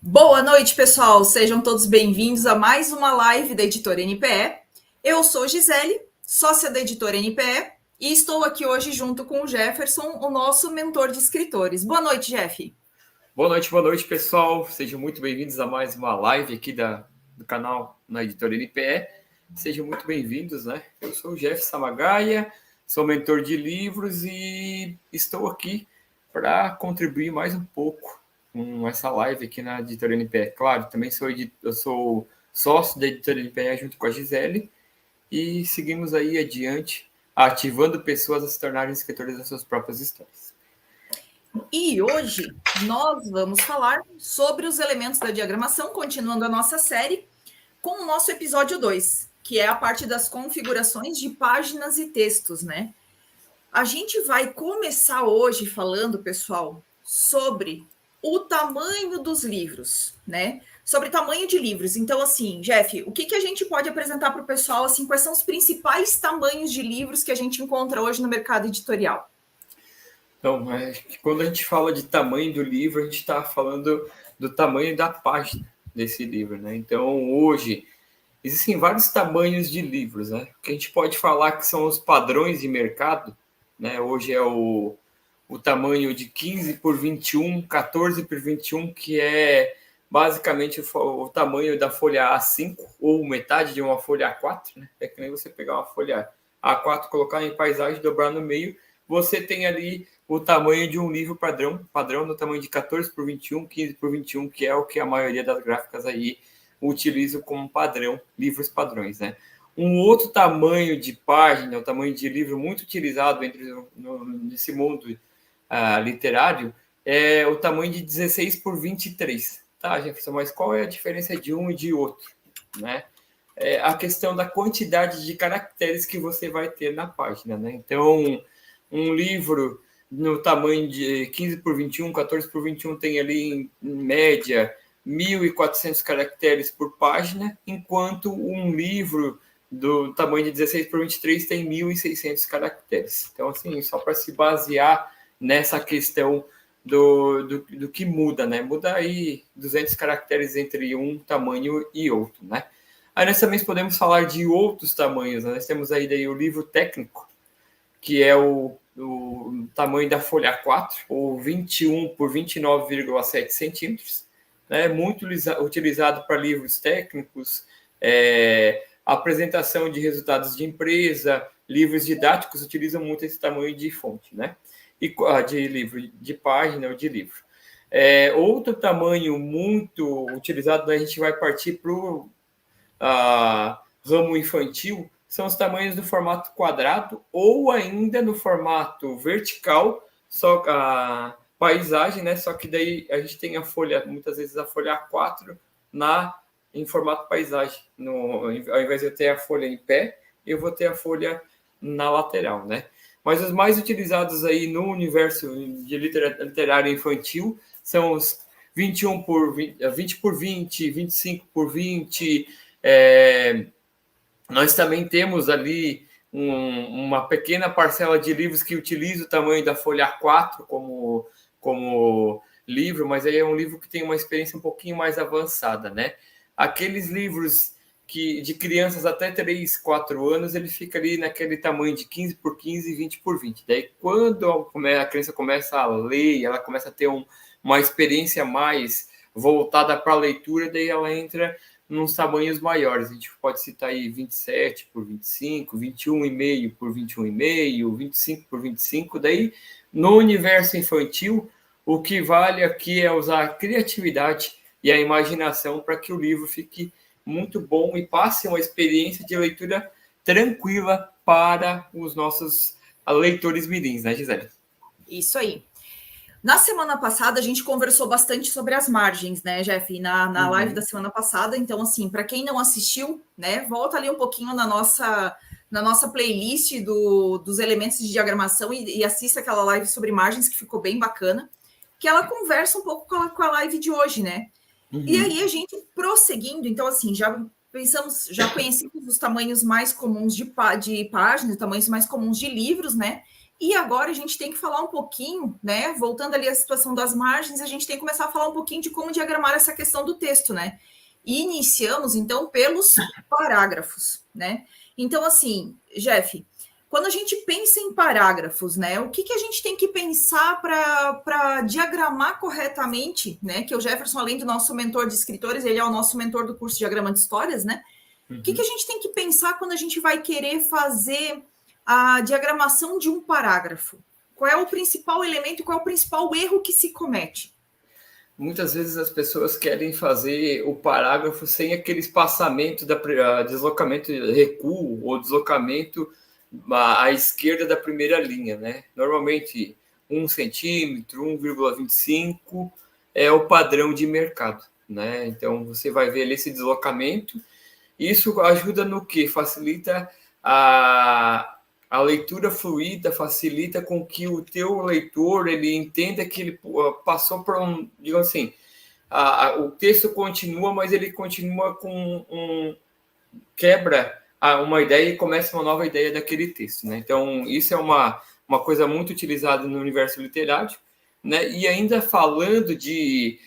Boa noite, pessoal. Sejam todos bem-vindos a mais uma live da Editora NPE. Eu sou Gisele, sócia da Editora NPE, e estou aqui hoje junto com o Jefferson, o nosso mentor de escritores. Boa noite, Jeff. Boa noite, pessoal. Sejam muito bem-vindos a mais uma live aqui do canal na Editora NPE. Sejam muito bem-vindos, né? Eu sou o Jeff Samagaia, sou mentor de livros e estou aqui para contribuir mais um pouco com essa live aqui na Editora NPE. Claro, também eu sou sócio da Editora NPE junto com a Gisele e seguimos aí adiante, ativando pessoas a se tornarem escritores das suas próprias histórias. E hoje nós vamos falar sobre os elementos da diagramação, continuando a nossa série, com o nosso episódio 2, que é a parte das configurações de páginas e textos, né? A gente vai começar hoje falando, pessoal, sobre o tamanho dos livros, né? Sobre tamanho de livros. Então, assim, Jeff, o que a gente pode apresentar para o pessoal, assim, quais são os principais tamanhos de livros que a gente encontra hoje no mercado editorial? Então, quando a gente fala de tamanho do livro, a gente está falando do tamanho da página desse livro, né? Então, hoje, existem vários tamanhos de livros, né? O que a gente pode falar que são os padrões de mercado, né? Hoje é o tamanho de 15 por 21, 14 por 21, que é basicamente o tamanho da folha A5, ou metade de uma folha A4, né? É que nem você pegar uma folha A4, colocar em paisagem, dobrar no meio, você tem ali o tamanho de um livro padrão no tamanho de 14 por 21, 15 por 21, que é o que a maioria das gráficas aí utiliza como padrão, livros padrões, né? Um outro tamanho de página, o tamanho de livro muito utilizado nesse mundo literário, é o tamanho de 16 por 23. Tá, Jefferson, mas qual é a diferença de um e de outro, né? É a questão da quantidade de caracteres que você vai ter na página, né? Então, um livro no tamanho de 15 por 21, 14 por 21 tem ali, em média, 1.400 caracteres por página, enquanto um livro do tamanho de 16 por 23 tem 1.600 caracteres. Então, assim, só para se basear nessa questão do que muda, né? Muda aí 200 caracteres entre um tamanho e outro, né? Aí nós também podemos falar de outros tamanhos, né? Nós temos aí daí o livro técnico, que é o tamanho da folha A4, ou 21 por 29,7 centímetros, né? Muito utilizado para livros técnicos, apresentação de resultados de empresa, livros didáticos utilizam muito esse tamanho de fonte, né? E de livro, de página ou de livro. Outro tamanho muito utilizado, a gente vai partir para o ramo infantil, são os tamanhos do formato quadrado ou ainda no formato vertical, só a paisagem, né? Só que daí a gente tem a folha, muitas vezes a folha A4 em formato paisagem. Ao invés de eu ter a folha em pé, eu vou ter a folha na lateral, né? Mas os mais utilizados aí no universo de literário infantil são os 21 por 20 por 20, 25 por 20. Nós também temos ali uma pequena parcela de livros que utiliza o tamanho da folha A4 como livro, mas aí é um livro que tem uma experiência um pouquinho mais avançada, né? Aqueles livros de crianças até 3, 4 anos, ele fica ali naquele tamanho de 15 por 15 e 20 por 20. Daí, quando a criança começa a ler, ela começa a ter uma experiência mais voltada para a leitura, daí ela entra nos tamanhos maiores. A gente pode citar aí 27 por 25, 21,5 por 21,5, 25 por 25. Daí, no universo infantil, o que vale aqui é usar a criatividade e a imaginação para que o livro fique muito bom e passe uma experiência de leitura tranquila para os nossos leitores mirins, né, Gisele? Isso aí. Na semana passada, a gente conversou bastante sobre as margens, né, Jeff? Na live da semana passada. Então, assim, para quem não assistiu, né, volta ali um pouquinho na nossa playlist dos elementos de diagramação e assista aquela live sobre margens, que ficou bem bacana, que ela conversa um pouco com a live de hoje, né? E aí, a gente prosseguindo, então, assim, já conhecemos os tamanhos mais comuns de páginas, tamanhos mais comuns de livros, né? E agora a gente tem que falar um pouquinho, né? Voltando ali à situação das margens, a gente tem que começar a falar um pouquinho de como diagramar essa questão do texto, né? E iniciamos, então, pelos parágrafos, né? Então, assim, Jeff, quando a gente pensa em parágrafos, né? O que a gente tem que pensar para diagramar corretamente, né? Que o Jefferson, além do nosso mentor de escritores, ele é o nosso mentor do curso Diagrama de Histórias, né? O que a gente tem que pensar quando a gente vai querer fazer a diagramação de um parágrafo? Qual é o principal elemento, qual é o principal erro que se comete? Muitas vezes as pessoas querem fazer o parágrafo sem aquele espaçamento da deslocamento, recuo ou deslocamento à esquerda da primeira linha, né? Normalmente 1 centímetro, 1,25 é o padrão de mercado, né? Então você vai ver ali esse deslocamento. Isso ajuda no que? Facilita a leitura fluida, facilita com que o teu leitor ele entenda que ele passou por um, digamos assim, o texto continua, mas ele continua com quebra uma ideia e começa uma nova ideia daquele texto, né? Então, isso é uma coisa muito utilizada no universo literário, né? E ainda falando de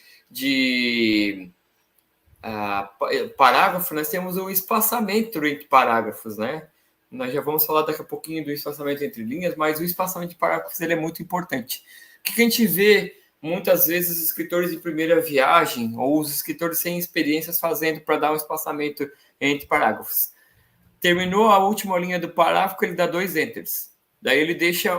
parágrafo, nós temos o espaçamento entre parágrafos, né? Nós já vamos falar daqui a pouquinho do espaçamento entre linhas, mas o espaçamento de parágrafos ele é muito importante. O que a gente vê muitas vezes os escritores de primeira viagem ou os escritores sem experiências fazendo para dar um espaçamento entre parágrafos? Terminou a última linha do parágrafo, ele dá 2 enters. Daí ele deixa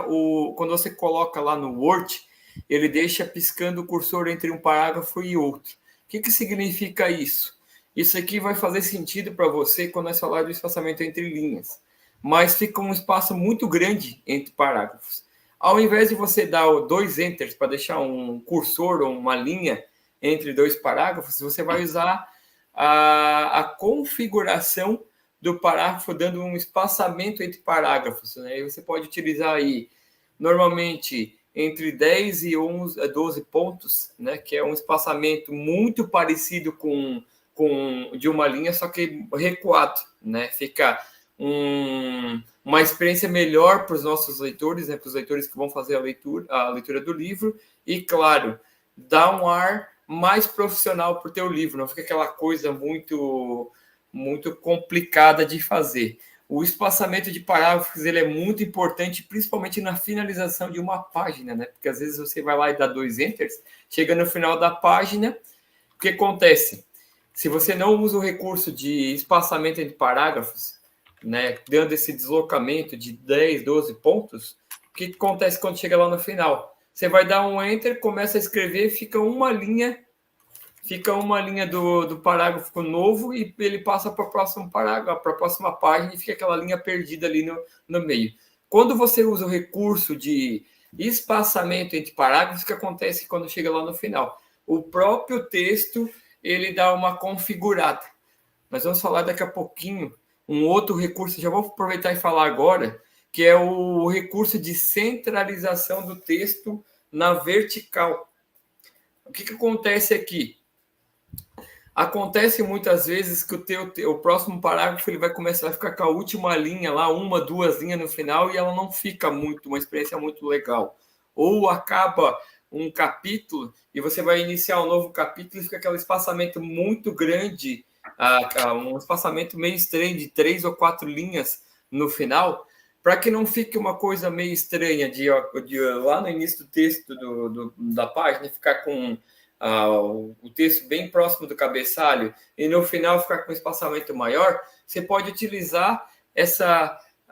quando você coloca lá no Word, ele deixa piscando o cursor entre um parágrafo e outro. O que significa isso? Isso aqui vai fazer sentido para você quando nós falarmos do espaçamento entre linhas. Mas fica um espaço muito grande entre parágrafos. Ao invés de você dar 2 enters para deixar um cursor ou uma linha entre 2 parágrafos, você vai usar a configuração do parágrafo, dando um espaçamento entre parágrafos, né? E você pode utilizar aí, normalmente, entre 10 e 12 pontos, né? Que é um espaçamento muito parecido com de uma linha, só que recuado, né? Fica uma experiência melhor para os nossos leitores, né? Para os leitores que vão fazer a leitura do livro, e, claro, dá um ar mais profissional para o teu livro, não fica aquela coisa muito complicada de fazer. O espaçamento de parágrafos ele é muito importante, principalmente na finalização de uma página, né? Porque às vezes você vai lá e dá 2 enters, chega no final da página, o que acontece? Se você não usa o recurso de espaçamento entre parágrafos, né, dando esse deslocamento de 10, 12 pontos, o que acontece quando chega lá no final? Você vai dar um enter, começa a escrever, fica uma linha do parágrafo novo e ele passa para o próximo parágrafo, para a próxima página e fica aquela linha perdida ali no meio. Quando você usa o recurso de espaçamento entre parágrafos, o que acontece quando chega lá no final? O próprio texto ele dá uma configurada. Nós vamos falar daqui a pouquinho um outro recurso, já vou aproveitar e falar agora, que é o recurso de centralização do texto na vertical. O que acontece aqui? Acontece muitas vezes que o próximo parágrafo ele vai começar a ficar com a última linha lá, 1, 2 linhas no final, e ela não fica uma experiência muito legal. Ou acaba um capítulo e você vai iniciar um novo capítulo e fica aquele espaçamento muito grande, um espaçamento meio estranho de 3 ou 4 linhas no final, para que não fique uma coisa meio estranha de lá no início do texto da página ficar com o texto bem próximo do cabeçalho e no final ficar com um espaçamento maior, você pode utilizar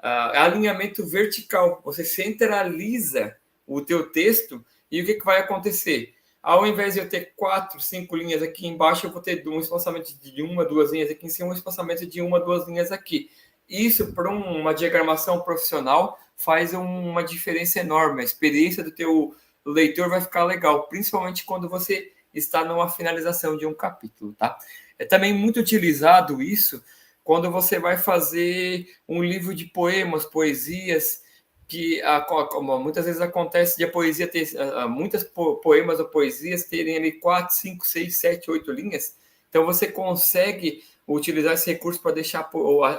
alinhamento vertical. Você centraliza o teu texto e o que vai acontecer? Ao invés de eu ter 4, 5 linhas aqui embaixo, eu vou ter um espaçamento de 1, 2 linhas aqui em cima, um espaçamento de 1, 2 linhas aqui. Isso, para uma diagramação profissional, faz uma diferença enorme. A experiência do teu leitor vai ficar legal, principalmente quando você está numa finalização de um capítulo, tá? É também muito utilizado isso quando você vai fazer um livro de poemas, poesias, que muitas vezes acontece de a poesia ter muitas poemas ou poesias terem ali 4, 5, 6, 7, 8 linhas. Então você consegue utilizar esse recurso para deixar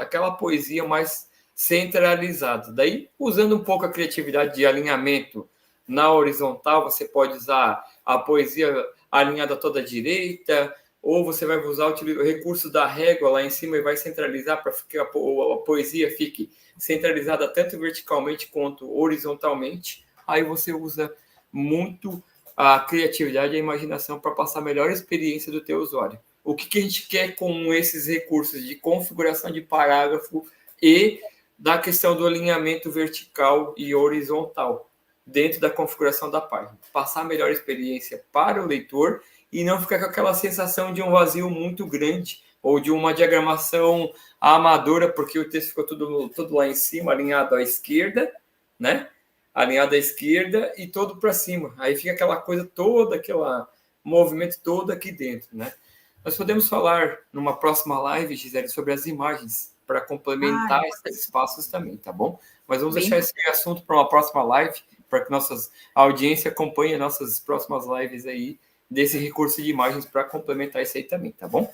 aquela poesia mais centralizado. Daí, usando um pouco a criatividade de alinhamento na horizontal, você pode usar a poesia alinhada toda à direita, ou você vai usar o recurso da régua lá em cima e vai centralizar para que a poesia fique centralizada tanto verticalmente quanto horizontalmente. Aí você usa muito a criatividade e a imaginação para passar a melhor experiência do teu usuário. O que a gente quer com esses recursos de configuração de parágrafo e da questão do alinhamento vertical e horizontal dentro da configuração da página? Passar a melhor experiência para o leitor e não ficar com aquela sensação de um vazio muito grande ou de uma diagramação amadora, porque o texto ficou tudo lá em cima, alinhado à esquerda, né? Alinhado à esquerda e todo para cima. Aí fica aquela coisa toda, aquele movimento todo aqui dentro, né? Nós podemos falar numa próxima live, Gisele, sobre as imagens para complementar esses espaços também, tá bom? Mas vamos deixar esse assunto para uma próxima live, para que a audiência acompanhe nossas próximas lives aí, desse recurso de imagens para complementar isso aí também, tá bom?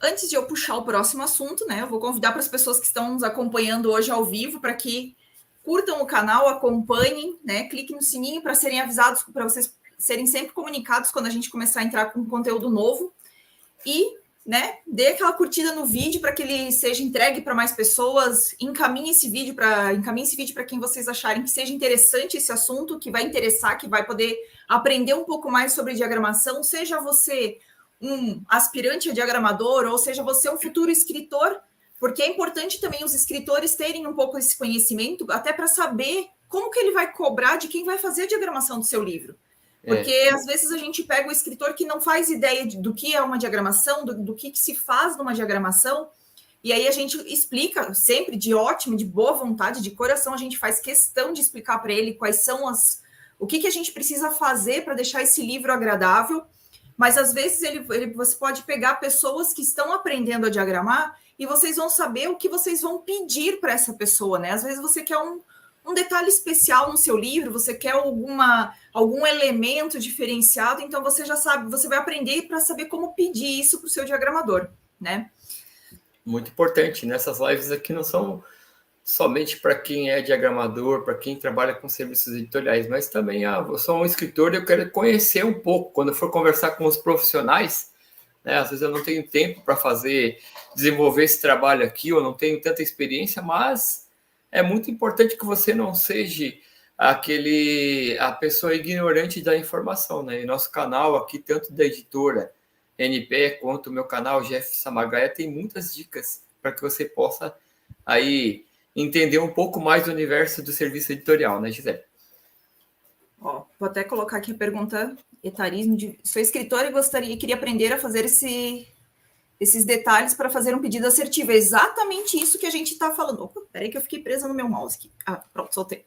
Antes de eu puxar o próximo assunto, né, eu vou convidar para as pessoas que estão nos acompanhando hoje ao vivo para que curtam o canal, acompanhem, né, cliquem no sininho para serem avisados, para vocês serem sempre comunicados quando a gente começar a entrar com conteúdo novo e, né, dê aquela curtida no vídeo para que ele seja entregue para mais pessoas, encaminhe esse vídeo para quem vocês acharem que seja interessante esse assunto, que vai interessar, que vai poder aprender um pouco mais sobre diagramação, seja você um aspirante a diagramador, ou seja você um futuro escritor, porque é importante também os escritores terem um pouco esse conhecimento, até para saber como que ele vai cobrar de quem vai fazer a diagramação do seu livro. Porque às vezes a gente pega o escritor que não faz ideia do que é uma diagramação, do que se faz numa diagramação, e aí a gente explica sempre de ótimo, de boa vontade, de coração, a gente faz questão de explicar para ele quais são o que a gente precisa fazer para deixar esse livro agradável. Mas às vezes você pode pegar pessoas que estão aprendendo a diagramar e vocês vão saber o que vocês vão pedir para essa pessoa, né? Às vezes você quer um detalhe especial no seu livro, você quer algum elemento diferenciado, então você já sabe, você vai aprender para saber como pedir isso para o seu diagramador, né? Muito importante. Nessas lives aqui não são somente para quem é diagramador, para quem trabalha com serviços editoriais, mas também, eu sou um escritor e eu quero conhecer um pouco. Quando eu for conversar com os profissionais, né, às vezes eu não tenho tempo para desenvolver esse trabalho aqui, ou não tenho tanta experiência, mas é muito importante que você não seja a pessoa ignorante da informação, né? E nosso canal aqui, tanto da editora NP, quanto o meu canal Jeff Samagaia, tem muitas dicas para que você possa aí entender um pouco mais do universo do serviço editorial, né, Gisele? Vou até colocar aqui a pergunta, etarismo, sou escritora e queria aprender a fazer esses detalhes para fazer um pedido assertivo. É exatamente isso que a gente está falando. Opa, peraí que eu fiquei presa no meu mouse aqui. Pronto, soltei.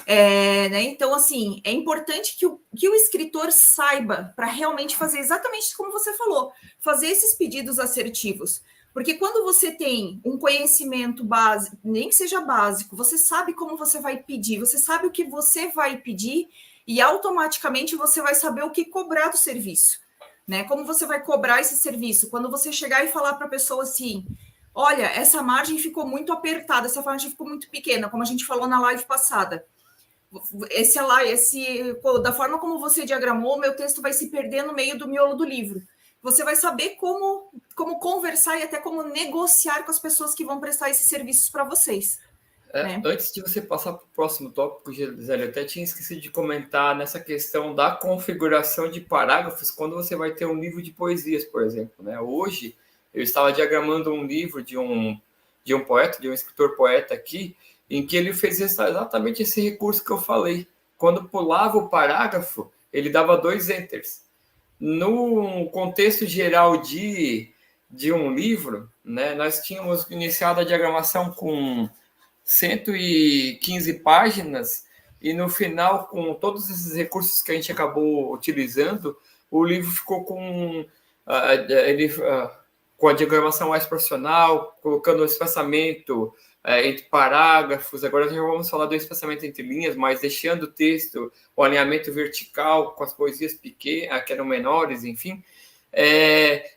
Né, então, assim, é importante que o escritor saiba para realmente fazer exatamente como você falou, fazer esses pedidos assertivos. Porque quando você tem um conhecimento básico, nem que seja básico, você sabe como você vai pedir, você sabe o que você vai pedir e automaticamente você vai saber o que cobrar do serviço, né? Como você vai cobrar esse serviço? Quando você chegar e falar para a pessoa assim, olha, essa margem ficou muito apertada, essa margem ficou muito pequena, como a gente falou na live passada. Da forma como você diagramou, meu texto vai se perder no meio do miolo do livro. Você vai saber como conversar e até como negociar com as pessoas que vão prestar esses serviços para vocês. Né? Antes de você passar para o próximo tópico, Gisele, eu até tinha esquecido de comentar nessa questão da configuração de parágrafos quando você vai ter um livro de poesias, por exemplo. Né? Hoje, eu estava diagramando um livro de um poeta, de um escritor-poeta aqui, em que ele fez exatamente esse recurso que eu falei. Quando pulava o parágrafo, ele dava 2 enters. No contexto geral de um livro, né, nós tínhamos iniciado a diagramação com 115 páginas e no final, com todos esses recursos que a gente acabou utilizando, o livro ficou com a diagramação mais profissional, colocando o espaçamento entre parágrafos. Agora já vamos falar do espaçamento entre linhas, mas deixando o texto, o alinhamento vertical com as poesias pequenas, que eram menores, enfim.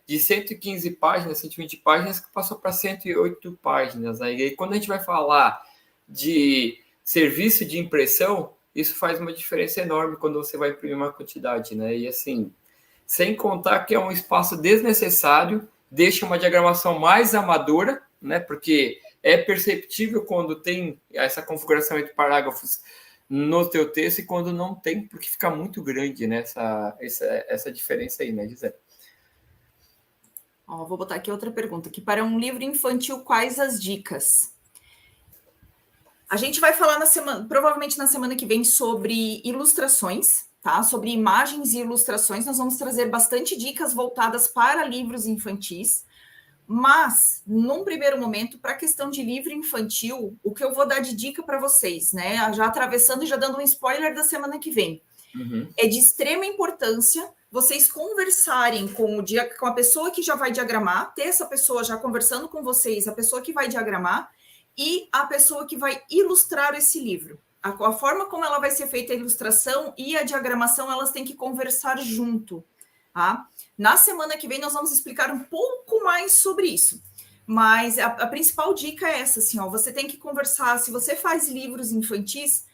de 115 páginas, 120 páginas, que passou para 108 páginas. Né? E aí, quando a gente vai falar de serviço de impressão, isso faz uma diferença enorme quando você vai imprimir uma quantidade, né? E assim, sem contar que é um espaço desnecessário, deixa uma diagramação mais amadora, né? Porque é perceptível quando tem essa configuração entre parágrafos no teu texto e quando não tem, porque fica muito grande, né? Essa diferença aí, né, Gisele? Vou botar aqui outra pergunta. Que para um livro infantil, quais as dicas? A gente vai falar provavelmente na semana que vem sobre ilustrações, tá? Sobre imagens e ilustrações. Nós vamos trazer bastante dicas voltadas para livros infantis. Mas, num primeiro momento, para a questão de livro infantil, o que eu vou dar de dica para vocês, né? Já atravessando e já dando um spoiler da semana que vem. É de extrema importância vocês conversarem com a pessoa que já vai diagramar, ter essa pessoa já conversando com vocês, a pessoa que vai diagramar, e a pessoa que vai ilustrar esse livro. A forma como ela vai ser feita a ilustração e a diagramação, elas têm que conversar junto. Tá? Na semana que vem, nós vamos explicar um pouco mais sobre isso. Mas a principal dica é essa, assim, você tem que conversar. Se você faz livros infantis,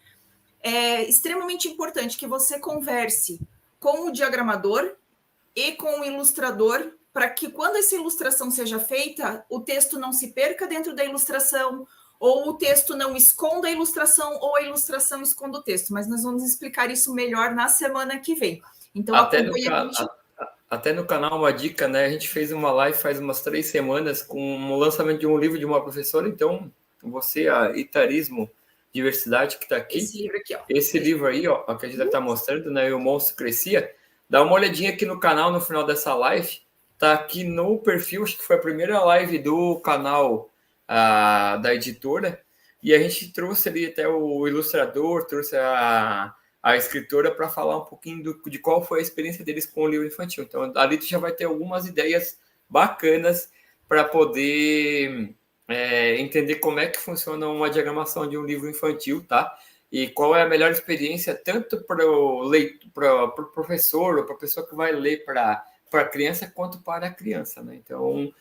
é extremamente importante que você converse com o diagramador e com o ilustrador, para que quando essa ilustração seja feita, o texto não se perca dentro da ilustração, ou o texto não esconda a ilustração, ou a ilustração esconda o texto. Mas nós vamos explicar isso melhor na semana que vem. Então, até no canal uma dica, né? A gente fez uma live faz umas 3 semanas com o lançamento de um livro de uma professora. Então, você, a Itarismo Diversidade, que está aqui. Esse livro aí, ó, que a gente está mostrando, né? E o Monstro Crescia. Dá uma olhadinha aqui no canal no final dessa live. Tá aqui no perfil, acho que foi a primeira live do canal da editora. E a gente trouxe ali até o ilustrador, trouxe a escritora para falar um pouquinho de qual foi a experiência deles com o livro infantil. Então, ali tu já vai ter algumas ideias bacanas para poder entender como é que funciona uma diagramação de um livro infantil, tá? E qual é a melhor experiência tanto para o professor ou para a pessoa que vai ler para a criança quanto para a criança, né? Então,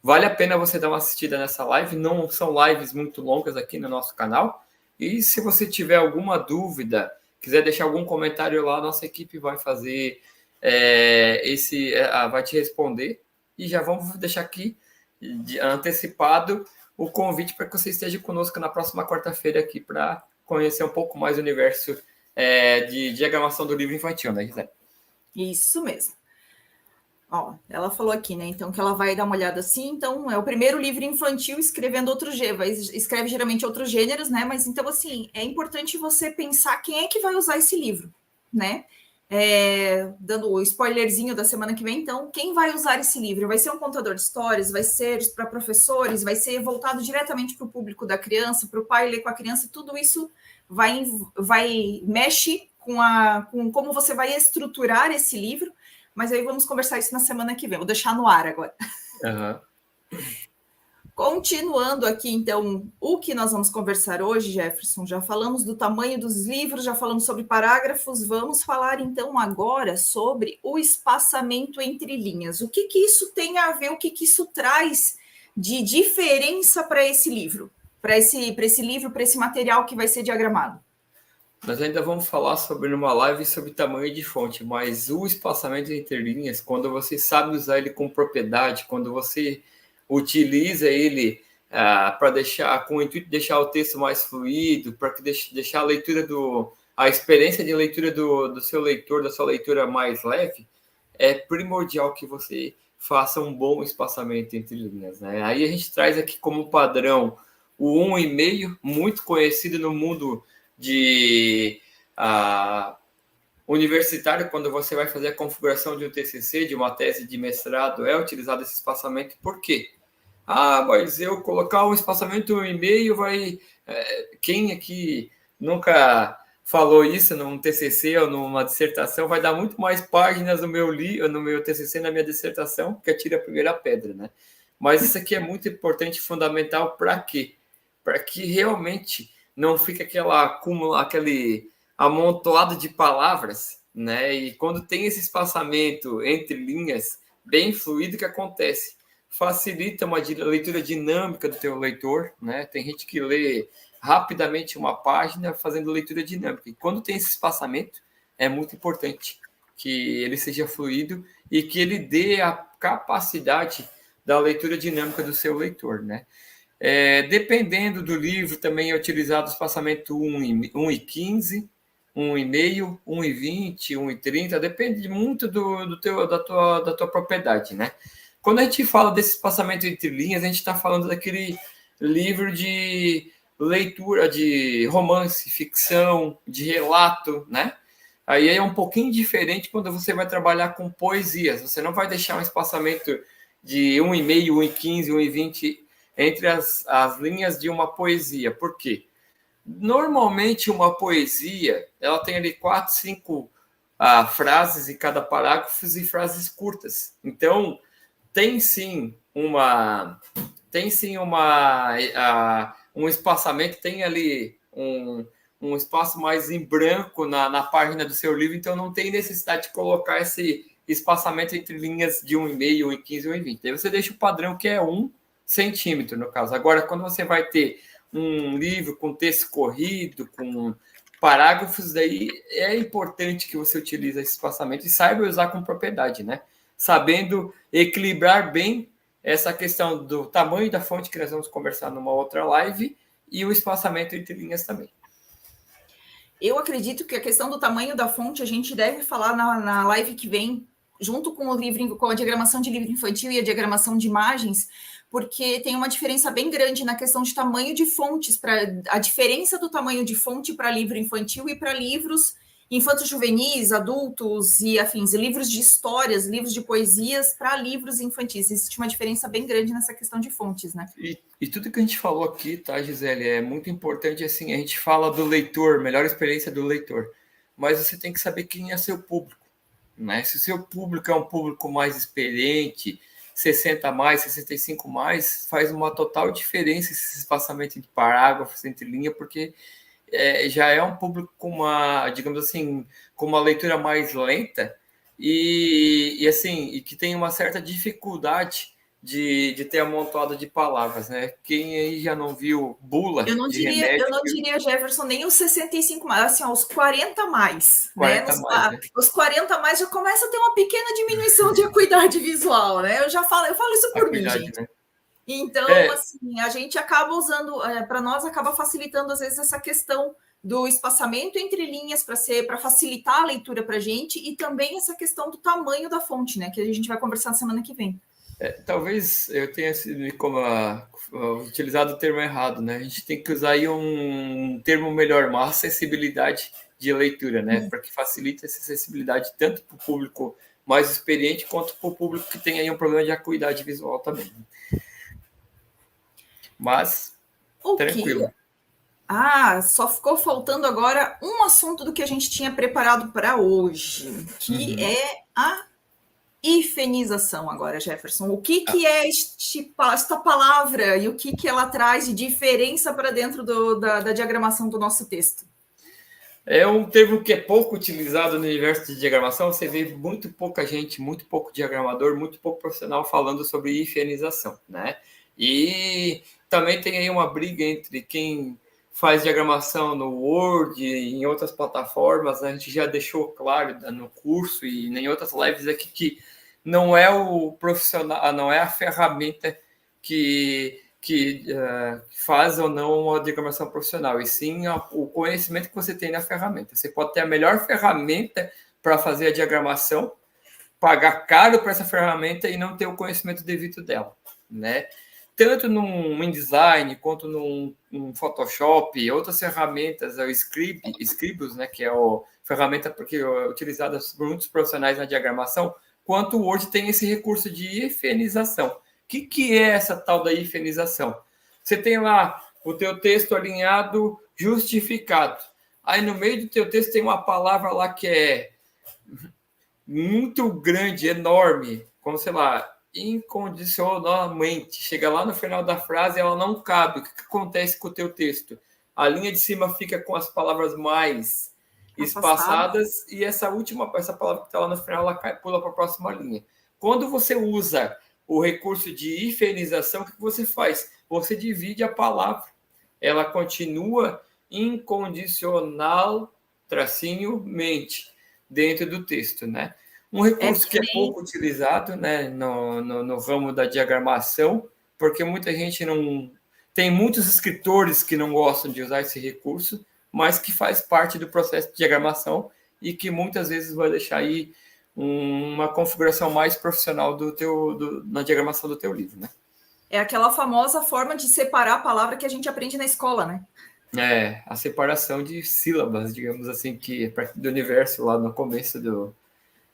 vale a pena você dar uma assistida nessa live. Não são lives muito longas aqui no nosso canal. E se você tiver alguma dúvida, quiser deixar algum comentário lá, nossa equipe vai fazer vai te responder. E já vamos deixar aqui antecipado o convite para que você esteja conosco na próxima quarta-feira aqui para conhecer um pouco mais o universo de diagramação do livro infantil, né, Gisele? Isso mesmo. Ela falou aqui, né? Então, que ela vai dar uma olhada assim. Então, é o primeiro livro infantil escrevendo outro gênero. Escreve geralmente outros gêneros, né? Mas então, assim, é importante você pensar quem é que vai usar esse livro, né? Dando o spoilerzinho da semana que vem, então, quem vai usar esse livro? Vai ser um contador de histórias, vai ser para professores, vai ser voltado diretamente para o público da criança, para o pai ler com a criança, tudo isso mexe com como você vai estruturar esse livro, mas aí vamos conversar isso na semana que vem, vou deixar no ar agora. Continuando aqui, então, o que nós vamos conversar hoje, Jefferson, já falamos do tamanho dos livros, já falamos sobre parágrafos, vamos falar, então, agora sobre o espaçamento entre linhas. O que isso tem a ver, o que isso traz de diferença para esse livro, para esse material que vai ser diagramado? Nós ainda vamos falar numa live sobre tamanho de fonte, mas o espaçamento entre linhas, quando você sabe usar ele com propriedade, quando você utiliza ele para deixar, com o intuito de deixar o texto mais fluido, para deixar a leitura a experiência de leitura do seu leitor, da sua leitura mais leve, é primordial que você faça um bom espaçamento entre linhas, né? Aí a gente traz aqui como padrão o 1,5, muito conhecido no mundo universitário, quando você vai fazer a configuração de um TCC, de uma tese de mestrado, é utilizado esse espaçamento. Por quê? Mas eu colocar um espaçamento 1,5 vai... Quem aqui nunca falou isso num TCC ou numa dissertação, vai dar muito mais páginas no meu TCC, na minha dissertação, que atira a primeira pedra, né? Mas isso aqui é muito importante, fundamental, para quê? Para que realmente não fique aquele amontoado de palavras, né? E quando tem esse espaçamento entre linhas, bem fluido, que acontece? Facilita uma leitura dinâmica do teu leitor, né? Tem gente que lê rapidamente uma página fazendo leitura dinâmica. E quando tem esse espaçamento, é muito importante que ele seja fluido e que ele dê a capacidade da leitura dinâmica do seu leitor, né? Dependendo do livro, também é utilizado o espaçamento 1:15, 1,5, 1,20, 1,30, depende muito da tua propriedade, né? Quando a gente fala desse espaçamento entre linhas, a gente está falando daquele livro de leitura de romance, ficção, de relato, né? Aí é um pouquinho diferente quando você vai trabalhar com poesias. Você não vai deixar um espaçamento de 1,5, 1,15, 1,20 entre as linhas de uma poesia. Por quê? Normalmente uma poesia, ela tem ali 4, 5 frases em cada parágrafo e frases curtas. Então, tem sim um espaçamento, tem ali um espaço mais em branco na página do seu livro, então não tem necessidade de colocar esse espaçamento entre linhas de 1,5, 1,15, 1,20. Aí você deixa o padrão, que é 1 centímetro, no caso. Agora, quando você vai ter um livro com texto corrido, com parágrafos, daí é importante que você utilize esse espaçamento e saiba usar com propriedade, né? Sabendo equilibrar bem essa questão do tamanho da fonte, que nós vamos conversar numa outra live, e o espaçamento entre linhas também. Eu acredito que a questão do tamanho da fonte a gente deve falar na live que vem, junto com o livro, com a diagramação de livro infantil e a diagramação de imagens, porque tem uma diferença bem grande na questão de tamanho de fontes, a diferença do tamanho de fonte para livro infantil e para livros infantos juvenis, adultos e afins, livros de histórias, livros de poesias para livros infantis. Existe uma diferença bem grande nessa questão de fontes, né? E tudo que a gente falou aqui, tá, Gisele, é muito importante, assim, a gente fala do leitor, melhor experiência do leitor, mas você tem que saber quem é seu público, né? Se o seu público é um público mais experiente, 60 mais, 65 mais, faz uma total diferença esse espaçamento entre parágrafos, entre linha, porque já é um público com uma, digamos assim, com uma leitura mais lenta e que tem uma certa dificuldade de ter amontoado de palavras, né? Quem aí já não viu bula eu não diria, Jefferson, nem os 65 mais, assim, ó, os 40 mais, 40 né? Mais, né? Os 40 mais já começa a ter uma pequena diminuição de acuidade visual, né? Eu falo isso por mim, gente. Né? Então, assim, a gente acaba usando, para nós acaba facilitando às vezes essa questão do espaçamento entre linhas para facilitar a leitura para a gente e também essa questão do tamanho da fonte, né? Que a gente vai conversar na semana que vem. Talvez eu tenha utilizado o termo errado, né? A gente tem que usar aí um termo melhor, uma acessibilidade de leitura, né? Para que facilite essa acessibilidade tanto para o público mais experiente quanto para o público que tem aí um problema de acuidade visual também. Mas, tranquilo. Só ficou faltando agora um assunto do que a gente tinha preparado para hoje, que é a hifenização agora, Jefferson. O que é esta palavra e o que ela traz de diferença para dentro da diagramação do nosso texto? É um termo que é pouco utilizado no universo de diagramação. Você vê muito pouca gente, muito pouco diagramador, muito pouco profissional falando sobre hifenização, né? E também tem aí uma briga entre quem faz diagramação no Word e em outras plataformas, né? A gente já deixou claro no curso e em outras lives aqui que não é o profissional, não é a ferramenta que faz ou não uma diagramação profissional, e sim o conhecimento que você tem na ferramenta. Você pode ter a melhor ferramenta para fazer a diagramação, pagar caro para essa ferramenta e não ter o conhecimento devido dela, né? Tanto no InDesign quanto no Photoshop, outras ferramentas, o Scribus, né, que é a ferramenta utilizada por muitos profissionais na diagramação, quanto o Word tem esse recurso de hifenização. O que é essa tal da hifenização? Você tem lá o teu texto alinhado, justificado. Aí no meio do teu texto tem uma palavra lá que é muito grande, enorme, como, sei lá, incondicionalmente. Chega lá no final da frase, ela não cabe. O que acontece com o teu texto? A linha de cima fica com as palavras mais espaçadas e essa palavra que está lá no final, ela pula para a próxima linha. Quando você usa o recurso de hifenização, o que você faz? Você divide a palavra. Ela continua incondicional, mente, dentro do texto, né? Um recurso que é pouco utilizado, né, no ramo da diagramação, porque muita gente não... Tem muitos escritores que não gostam de usar esse recurso, mas que faz parte do processo de diagramação e que muitas vezes vai deixar aí uma configuração mais profissional na diagramação do teu livro, né? É aquela famosa forma de separar a palavra que a gente aprende na escola, né? É, a separação de sílabas, digamos assim, que é do universo lá no começo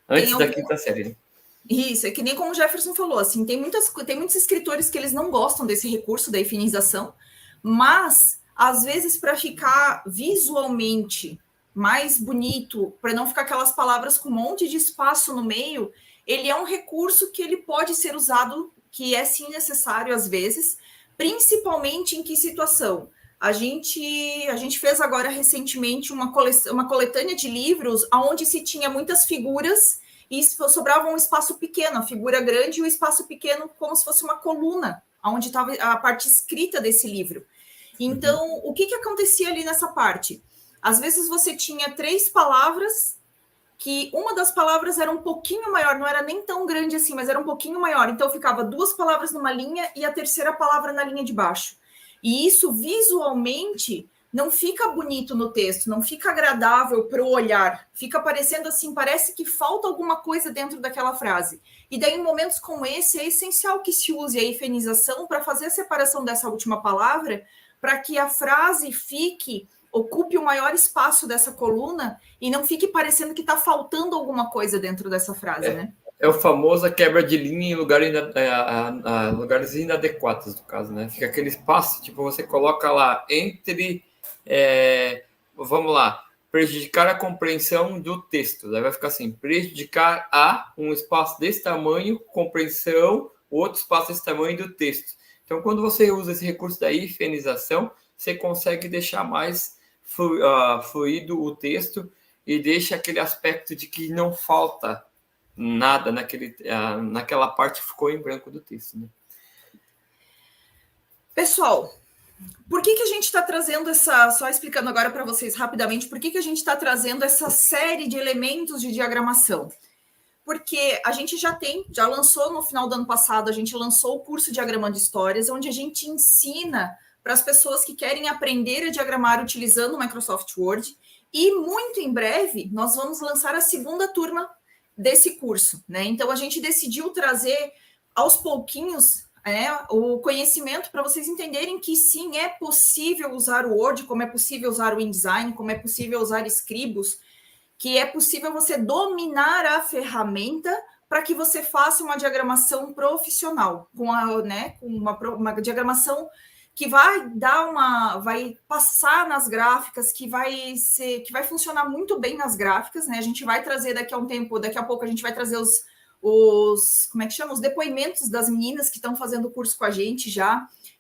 antes da quinta série, né? Isso, é que nem como o Jefferson falou, assim, tem muitos escritores que eles não gostam desse recurso da hifenização, mas, às vezes, para ficar visualmente mais bonito, para não ficar aquelas palavras com um monte de espaço no meio, ele é um recurso que ele pode ser usado, que é sim necessário às vezes, principalmente em que situação? A gente fez agora recentemente uma coletânea de livros onde se tinha muitas figuras e sobrava um espaço pequeno, a figura grande e o espaço pequeno como se fosse uma coluna, onde estava a parte escrita desse livro. Então, o que acontecia ali nessa parte? Às vezes você tinha 3 palavras, que uma das palavras era um pouquinho maior, não era nem tão grande assim, mas era um pouquinho maior. Então, ficava 2 palavras numa linha e a terceira palavra na linha de baixo. E isso, visualmente, não fica bonito no texto, não fica agradável para o olhar. Fica parecendo assim, parece que falta alguma coisa dentro daquela frase. E daí, em momentos como esse, é essencial que se use a hifenização para fazer a separação dessa última palavra, para que a frase ocupe o maior espaço dessa coluna e não fique parecendo que está faltando alguma coisa dentro dessa frase, né? É o famoso quebra de linha em lugares inadequados, no caso, né? Fica aquele espaço, tipo, você coloca lá entre... vamos lá, prejudicar a compreensão do texto. Daí vai ficar assim, prejudicar um espaço desse tamanho, compreensão, outro espaço desse tamanho do texto. Então, quando você usa esse recurso da hifenização, você consegue deixar mais fluido o texto e deixa aquele aspecto de que não falta nada naquela parte que ficou em branco do texto, né? Pessoal, por que a gente está trazendo só explicando agora para vocês rapidamente, por que a gente está trazendo essa série de elementos de diagramação? Porque a gente já lançou no final do ano passado, a gente lançou o curso Diagramando Histórias, onde a gente ensina para as pessoas que querem aprender a diagramar utilizando o Microsoft Word, e muito em breve nós vamos lançar a segunda turma desse curso, né? Então a gente decidiu trazer aos pouquinhos o conhecimento para vocês entenderem que sim, é possível usar o Word, como é possível usar o InDesign, como é possível usar Scribus, que é possível você dominar a ferramenta para que você faça uma diagramação profissional, com uma diagramação que vai passar nas gráficas, que vai funcionar muito bem nas gráficas, né? A gente vai trazer daqui a pouco a gente vai trazer os depoimentos das meninas que estão fazendo o curso com a gente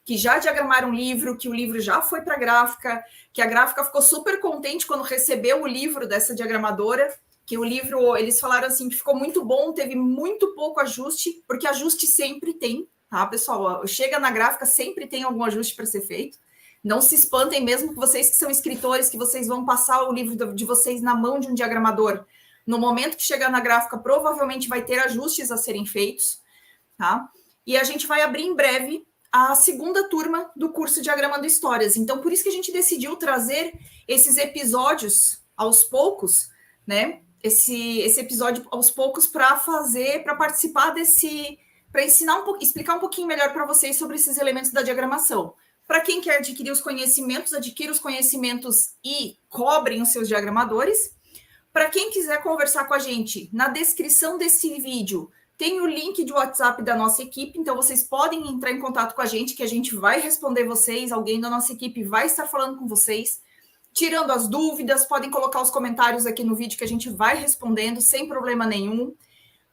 que já diagramaram um livro, que o livro já foi para a gráfica, que a gráfica ficou super contente quando recebeu o livro dessa diagramadora, que o livro, eles falaram assim, que ficou muito bom, teve muito pouco ajuste, porque ajuste sempre tem, tá, pessoal? Chega na gráfica, sempre tem algum ajuste para ser feito. Não se espantem mesmo que vocês que são escritores, que vocês vão passar o livro de vocês na mão de um diagramador. No momento que chegar na gráfica, provavelmente vai ter ajustes a serem feitos, tá? E a gente vai abrir em breve a segunda turma do curso Diagramando Histórias. Então, por isso que a gente decidiu trazer esses episódios aos poucos, né? Esse episódio aos poucos para participar para ensinar explicar um pouquinho melhor para vocês sobre esses elementos da diagramação. Para quem quer adquirir os conhecimentos, adquira os conhecimentos e cobrem os seus diagramadores. Para quem quiser conversar com a gente, na descrição desse vídeo tem o link de WhatsApp da nossa equipe, então vocês podem entrar em contato com a gente, que a gente vai responder vocês, alguém da nossa equipe vai estar falando com vocês, tirando as dúvidas, podem colocar os comentários aqui no vídeo que a gente vai respondendo sem problema nenhum.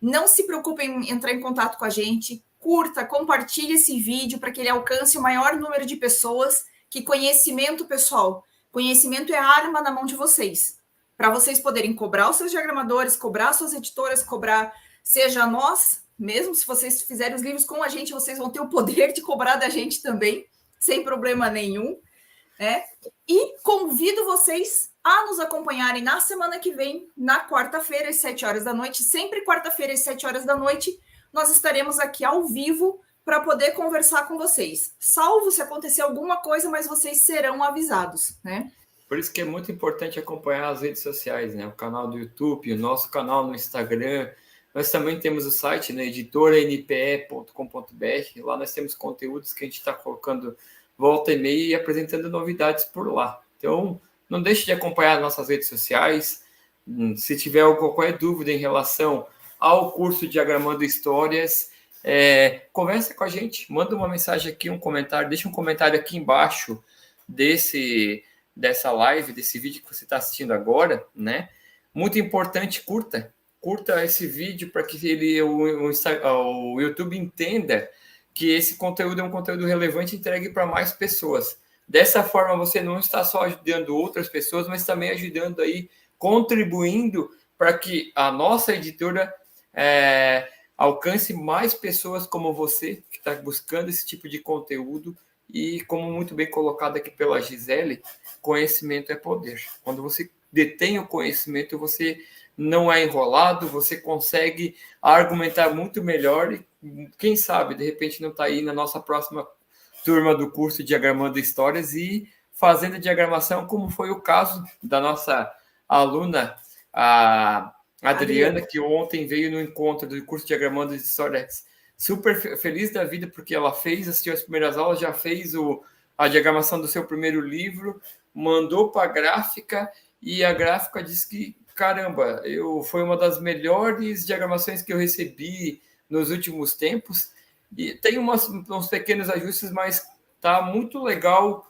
Não se preocupem em entrar em contato com a gente, curta, compartilhe esse vídeo para que ele alcance o maior número de pessoas, que conhecimento, pessoal, conhecimento é arma na mão de vocês, para vocês poderem cobrar os seus diagramadores, cobrar suas editoras, seja nós, Mesmo se vocês fizerem os livros com a gente, vocês vão ter o poder de cobrar da gente também, sem problema nenhum, né? E convido vocês a nos acompanharem na semana que vem, na quarta-feira, às 7 horas da noite. Sempre quarta-feira, às 7 horas da noite, nós estaremos aqui ao vivo para poder conversar com vocês. Salvo se acontecer alguma coisa, mas vocês serão avisados, né? Por isso que é muito importante acompanhar as redes sociais, né? O canal do YouTube, o nosso canal no Instagram. Nós também temos o site, né? editora.npe.com.br. Lá nós temos conteúdos que a gente está colocando volta e meia e apresentando novidades por lá. Então, não deixe de acompanhar nossas redes sociais. Se tiver qualquer dúvida em relação ao curso Diagramando Histórias, conversa com a gente, manda uma mensagem aqui, um comentário, deixa um comentário aqui embaixo dessa live, desse vídeo que você está assistindo agora, né? Muito importante, curta esse vídeo para que o YouTube entenda que esse conteúdo é um conteúdo relevante e entregue para mais pessoas. Dessa forma, você não está só ajudando outras pessoas, mas também ajudando aí, contribuindo para que a nossa editora alcance mais pessoas como você, que está buscando esse tipo de conteúdo. E, como muito bem colocado aqui pela Gisele, conhecimento é poder. Quando você detém o conhecimento, você não é enrolado, você consegue argumentar muito melhor e, quem sabe, de repente não está aí na nossa próxima turma do curso Diagramando Histórias e fazendo diagramação, como foi o caso da nossa aluna, a Adriana, que ontem veio no encontro do curso Diagramando Histórias, super feliz da vida, porque ela assistiu as primeiras aulas, já fez a diagramação do seu primeiro livro, mandou para a gráfica, e a gráfica disse que, caramba, foi uma das melhores diagramações que eu recebi nos últimos tempos, e tem uns pequenos ajustes, mas tá muito legal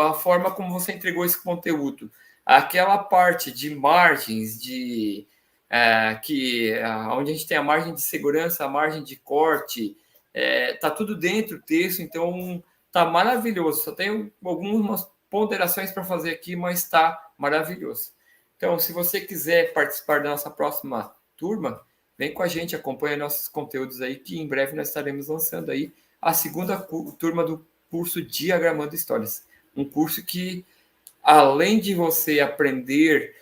a forma como você entregou esse conteúdo. Aquela parte de margens, onde a gente tem a margem de segurança, a margem de corte, tá tudo dentro do texto, então tá maravilhoso. Só tenho algumas ponderações para fazer aqui, mas tá maravilhoso. Então, se você quiser participar da nossa próxima turma, vem com a gente, acompanha nossos conteúdos aí, que em breve nós estaremos lançando aí a segunda turma do curso Diagramando Histórias. Um curso que, além de você aprender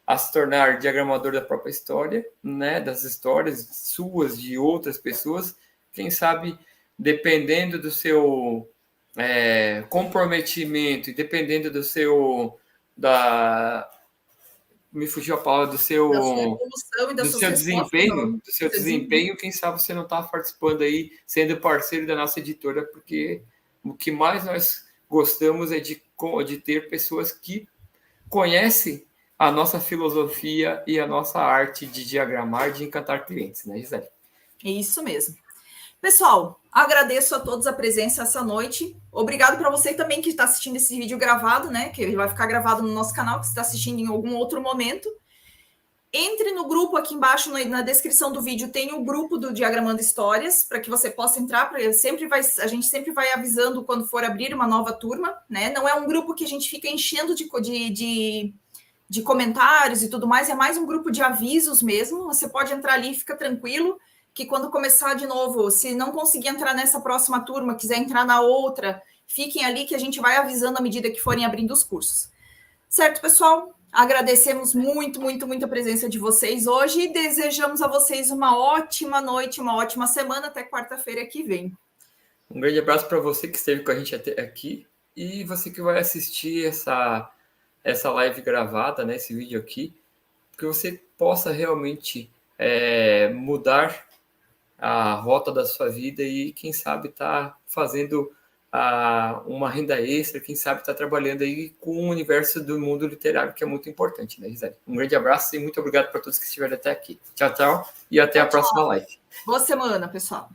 a se tornar diagramador da própria história, né, das histórias suas, de outras pessoas, quem sabe, dependendo do seu comprometimento e dependendo do seu... me fugiu a palavra, da sua evolução e das suas desempenho, do seu desempenho, quem sabe você não está participando aí, sendo parceiro da nossa editora, porque o que mais nós gostamos é de ter pessoas que conhecem a nossa filosofia e a nossa arte de diagramar, de encantar clientes, né, Gisele? Isso mesmo. Pessoal, agradeço a todos a presença essa noite. Obrigado para você também que está assistindo esse vídeo gravado, né? Que ele vai ficar gravado no nosso canal, que você está assistindo em algum outro momento. Entre no grupo aqui embaixo, na descrição do vídeo, tem o grupo do Diagramando Histórias, para que você possa entrar. A gente sempre vai avisando quando for abrir uma nova turma, né? Não é um grupo que a gente fica enchendo de comentários e tudo mais, é mais um grupo de avisos mesmo. Você pode entrar ali, fica tranquilo, que quando começar de novo, se não conseguir entrar nessa próxima turma, quiser entrar na outra, fiquem ali que a gente vai avisando à medida que forem abrindo os cursos. Certo, pessoal? Agradecemos muito, muito, muito a presença de vocês hoje e desejamos a vocês uma ótima noite, uma ótima semana, até quarta-feira que vem. Um grande abraço para você que esteve com a gente até aqui e você que vai assistir essa live gravada, né, esse vídeo aqui, que você possa realmente mudar a rota da sua vida e, quem sabe, tá fazendo uma renda extra, quem sabe tá trabalhando aí com o universo do mundo literário, que é muito importante, né, Gisele? Um grande abraço e muito obrigado para todos que estiveram até aqui. Tchau, tchau, e até a próxima live. Boa semana, pessoal.